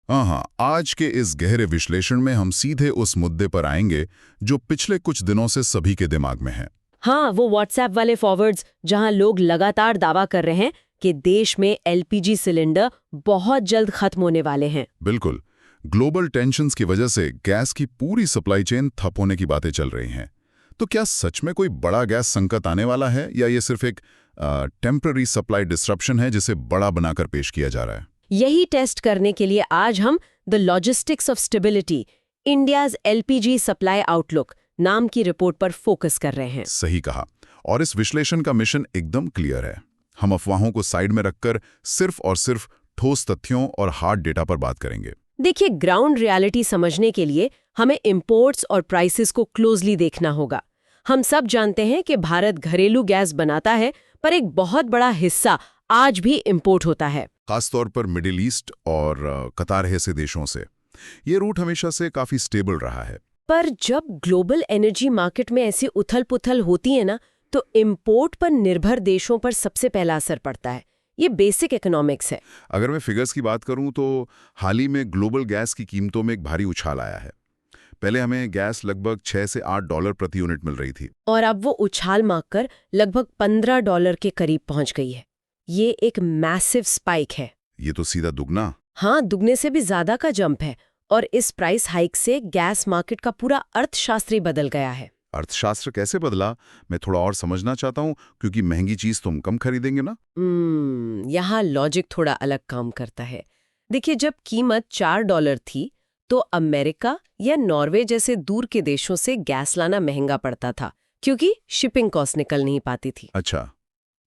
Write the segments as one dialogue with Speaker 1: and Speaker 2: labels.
Speaker 1: हाँ, आज के इस गहरे विश्लेषण में हम सीधे उस मुद्दे पर आएंगे जो पिछले कुछ दिनों से सभी के दिमाग में है।
Speaker 2: हाँ, वो व्हाट्सएप वाले फॉरवर्ड्स जहां लोग लगातार दावा कर रहे हैं कि देश में एलपीजी सिलेंडर बहुत जल्द खत्म होने वाले हैं।
Speaker 1: बिल्कुल। ग्लोबल टेंशन्स की वजह से गैस की पूरी सप्लाई चेन ठप होने की बातें चल रही हैं। तो क्या सच में कोई बड़ा गैस संकट आने वाला है या ये सिर्फ एक टेम्पररी सप्लाई डिसरप्शन है जिसे बड़ा बनाकर पेश किया जा रहा है?
Speaker 2: यही टेस्ट करने के लिए आज हम the logistics of stability, India's LPG supply outlook नाम की रिपोर्ट पर फोकस कर रहे हैं।
Speaker 1: सही कहा। और इस विश्लेषण का मिशन एकदम क्लियर है। हम अफवाहों को साइड में रखकर सिर्फ और सिर्फ ठोस तथ्यों और हार्ड डेटा पर बात करेंगे।
Speaker 2: देखिए, ग्राउंड रियलिटी समझने के लिए हमें इंपोर्ट्स और प्राइसेस को क्लोजली देखना होगा। हम सब जानते हैं कि भारत घरेलू गैस बनाता है, पर एक बहुत बड़ा हिस्सा आज भी इंपोर्ट होता है।
Speaker 1: खासतौर पर मिडिल ईस्ट और कतार जैसे देशों से। ये रूट हमेशा से काफी स्टेबल रहा है।
Speaker 2: पर जब ग्लोबल एनर्जी मार्केट में ऐसी उथल-पुथल होती है ना, तो इंपोर्ट पर निर्भर देशों पर सबसे पहला असर पड़ता है। ये बेसिक इकोनॉमिक्स है।
Speaker 1: अगर मैं फिगर्स की बात करूं तो हाल ही में ग्लोबल गैस की कीमतों में एक भारी उछाल आया है। पहले हमें गैस लगभग 6 से 8 डॉलर प्रति यूनिट मिल रही थी।
Speaker 2: और अब वो उछाल मारकर लगभग $15 के करीब पहुंच गई है। ये एक मैसिव स्पाइक है।
Speaker 1: ये तो सीधा दुगना।
Speaker 2: हाँ, दुगने से भी ज्यादा का जंप है। और इस प्राइस हाइक से गैस मार्केट का पूरा अर्थशास्त्र ही बदल गया है।
Speaker 1: अर्थशास्त्र कैसे बदला, मैं थोड़ा और समझना चाहता हूं, क्योंकि महंगी चीज तो हम कम खरीदेंगे ना।
Speaker 2: यहाँ लॉजिक थोड़ा अलग काम करता है। देखिए, जब कीमत $4 थी, तो अमेरिका या नॉर्वे जैसे दूर के देशों से गैस लाना महंगा पड़ता था, क्योंकि शिपिंग कॉस्ट निकल नहीं पाती थी।
Speaker 1: अच्छा,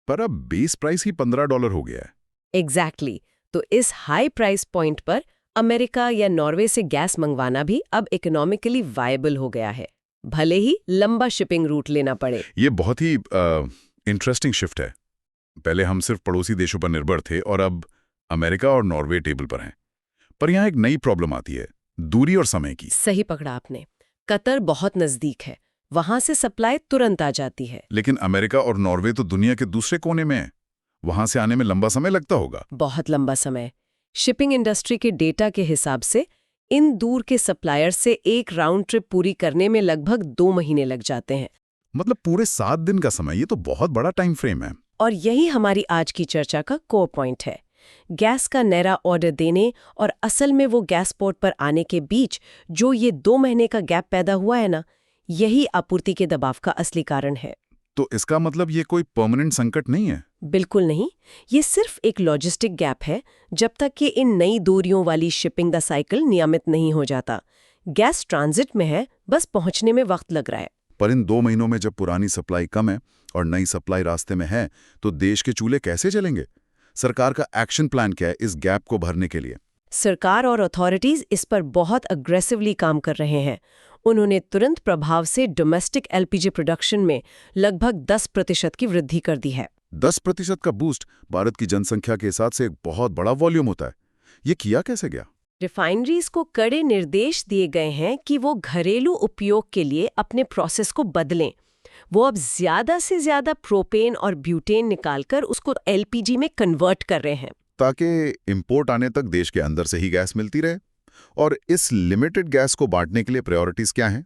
Speaker 1: पर अब बेस प्राइस ही $15 हो गया है।
Speaker 2: एग्जैक्टली। तो इस हाई प्राइस पॉइंट पर अमेरिका या नॉर्वे से गैस मंगवाना भी अब इकोनॉमिकली वायबल हो गया है, भले ही लंबा शिपिंग रूट लेना पड़े।
Speaker 1: ये बहुत ही इंटरेस्टिंग शिफ्ट है। पहले हम सिर्फ पड़ोसी देशों पर निर्भर थे और अब अमेरिका और नॉर्वे टेबल पर हैं। पर यहाँ एक नई प्रॉब्लम आती है, दूरी और समय की।
Speaker 2: सही पकड़ा आपने। कतर बहुत नजदीक है, वहां से सप्लाई तुरंत आ जाती है।
Speaker 1: लेकिन अमेरिका और नॉर्वे तो दुनिया के दूसरे कोने में है। वहां से आने में लंबा समय लगता होगा।
Speaker 2: बहुत लंबा समय। शिपिंग इंडस्ट्री के डेटा के हिसाब से इन दूर के सप्लायर से एक राउंड ट्रिप पूरी करने में लगभग 2 महीने लग जाते हैं।
Speaker 1: मतलब पूरे 7 दिन का समय, ये तो बहुत बड़ा टाइम फ्रेम है।
Speaker 2: और यही हमारी आज की चर्चा का कोर पॉइंट है। गैस का नया ऑर्डर देने और असल में वो गैस पोर्ट पर आने के बीच जो ये 2 महीने का गैप पैदा हुआ है ना, यही आपूर्ति के दबाव का असली कारण है।
Speaker 1: तो इसका मतलब ये कोई परमानेंट संकट नहीं है?
Speaker 2: बिल्कुल नहीं। ये सिर्फ एक लॉजिस्टिक गैप है, जब तक कि इन नई दूरियों वाली शिपिंग का साइकिल नियमित नहीं हो जाता। गैस ट्रांजिट में है, बस पहुंचने में वक्त लग रहा है।
Speaker 1: पर इन 2 महीनों में जब पुरानी सप्लाई कम है और नई सप्लाई रास्ते में है, तो देश के चूल्हे कैसे चलेंगे? सरकार का एक्शन प्लान क्या है इस गैप को भरने के लिए?
Speaker 2: सरकार और अथॉरिटीज इस पर बहुत अग्रेसिवली काम कर रहे हैं। उन्होंने तुरंत प्रभाव से डोमेस्टिक एलपीजी प्रोडक्शन में लगभग 10% की वृद्धि कर दी है।
Speaker 1: 10% का बूस्ट भारत की जनसंख्या के हिसाब से एक बहुत बड़ा वॉल्यूम होता है। ये किया कैसे गया?
Speaker 2: रिफाइनरीज को कड़े निर्देश दिए गए हैं कि वो घरेलू उपयोग के लिए अपने प्रोसेस को बदलें। वो अब ज्यादा से ज्यादा प्रोपेन और ब्यूटेन निकालकर उसको एलपीजी में कन्वर्ट कर रहे हैं,
Speaker 1: ताकि इंपोर्ट आने तक देश के अंदर से ही गैस मिलती रहे। और इस लिमिटेड गैस को बांटने के लिए प्रायोरिटीज क्या हैं?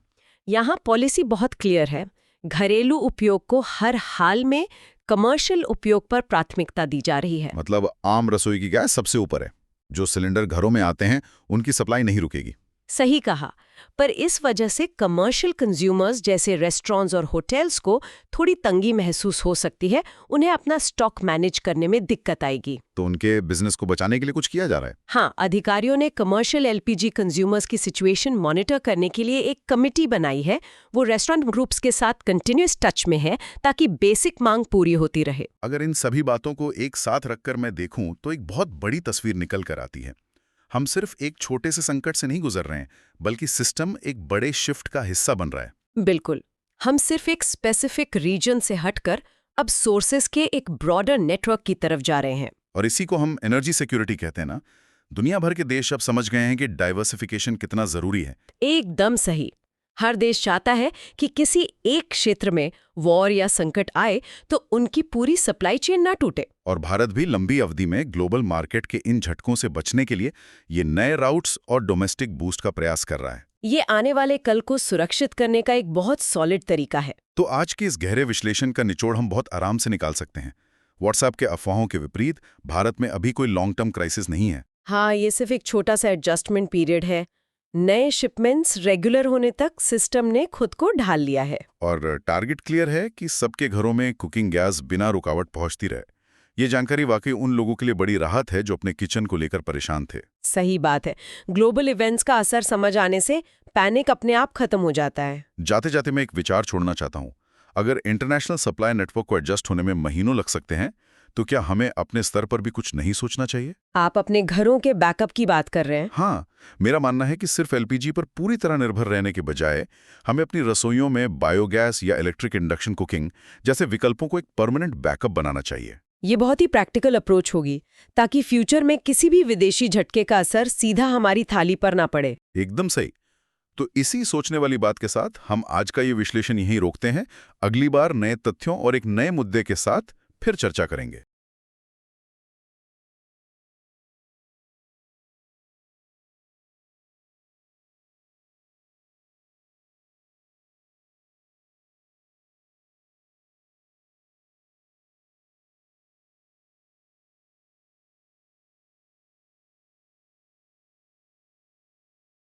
Speaker 2: यहाँ पॉलिसी बहुत क्लियर है। घरेलू उपयोग को हर हाल में कमर्शियल उपयोग पर प्राथमिकता दी जा रही है।
Speaker 1: मतलब आम रसोई की गैस सबसे ऊपर है। जो सिलेंडर घरों में आते हैं उनकी सप्लाई नहीं रुकेगी।
Speaker 2: सही कहा। पर इस वजह से कमर्शियल कंज्यूमर्स जैसे रेस्टोरेंट्स और होटल्स को थोड़ी तंगी महसूस हो सकती है। उन्हें अपना स्टॉक मैनेज करने में दिक्कत आएगी।
Speaker 1: तो उनके बिजनेस को बचाने के लिए कुछ किया जा रहा है?
Speaker 2: हाँ, अधिकारियों ने कमर्शियल एलपीजी कंज्यूमर्स की सिचुएशन मॉनिटर करने के लिए एक कमिटी बनाई है। वो रेस्टोरेंट ग्रुप्स के साथ कंटिन्यूअस टच में है, ताकि बेसिक मांग पूरी होती रहे।
Speaker 1: अगर इन सभी बातों को एक साथ रखकर मैं देखूं तो एक बहुत बड़ी तस्वीर निकल कर आती है। हम सिर्फ एक छोटे से संकट से नहीं गुजर रहे हैं, बल्कि सिस्टम एक बड़े शिफ्ट का हिस्सा बन रहा है।
Speaker 2: बिल्कुल। हम सिर्फ एक स्पेसिफिक रीजन से हटकर अब सोर्सेस के एक ब्रॉडर नेटवर्क की तरफ जा रहे हैं।
Speaker 1: और इसी को हम एनर्जी सिक्योरिटी कहते हैं ना। दुनिया भर के देश अब समझ गए हैं कि डाइवर्सिफिकेशन कितना जरूरी है।
Speaker 2: एकदम सही। हर देश चाहता है कि किसी एक क्षेत्र में वॉर या संकट आए तो उनकी पूरी सप्लाई चेन ना टूटे।
Speaker 1: और भारत भी लंबी अवधि में ग्लोबल मार्केट के इन झटकों से बचने के लिए ये नए राउट्स और डोमेस्टिक बूस्ट का प्रयास कर रहा है।
Speaker 2: ये आने वाले कल को सुरक्षित करने का एक बहुत सॉलिड तरीका है।
Speaker 1: तो आज के इस गहरे विश्लेषण का निचोड़ हम बहुत आराम से निकाल सकते हैं। व्हाट्सएप के अफवाहों के विपरीत भारत में अभी कोई लॉन्ग टर्म क्राइसिस नहीं है।
Speaker 2: हाँ, ये सिर्फ एक छोटा सा एडजस्टमेंट पीरियड है। नए शिपमेंट्स रेगुलर होने तक सिस्टम ने खुद को ढाल लिया है।
Speaker 1: और टारगेट क्लियर है कि सबके घरों में कुकिंग गैस बिना रुकावट पहुंचती रहे। ये जानकारी वाकई उन लोगों के लिए बड़ी राहत है जो अपने किचन को लेकर परेशान थे।
Speaker 2: सही बात है। ग्लोबल इवेंट्स का असर समझ आने से पैनिक अपने आप खत्म हो जाता है।
Speaker 1: जाते जाते मैं एक विचार छोड़ना चाहता हूँ। अगर इंटरनेशनल सप्लाई नेटवर्क को एडजस्ट होने में महीनों लग सकते हैं, तो क्या हमें अपने स्तर पर भी कुछ नहीं सोचना चाहिए?
Speaker 2: आप अपने घरों के बैकअप की बात कर रहे हैं?
Speaker 1: हाँ, मेरा मानना है कि सिर्फ एलपीजी पर पूरी तरह निर्भर रहने के बजाय हमें अपनी रसोइयों में बायोगैस या इलेक्ट्रिक इंडक्शन कुकिंग जैसे विकल्पों को एक परमानेंट बैकअप बनाना चाहिए।
Speaker 2: ये बहुत ही प्रैक्टिकल अप्रोच होगी, ताकि फ्यूचर में किसी भी विदेशी झटके का असर सीधा हमारी थाली पर ना पड़े।
Speaker 1: एकदम सही। तो इसी सोचने वाली बात के साथ हम आज का ये विश्लेषण यहीं रोकते हैं। अगली बार नए तथ्यों और एक नए मुद्दे के साथ फिर चर्चा करेंगे।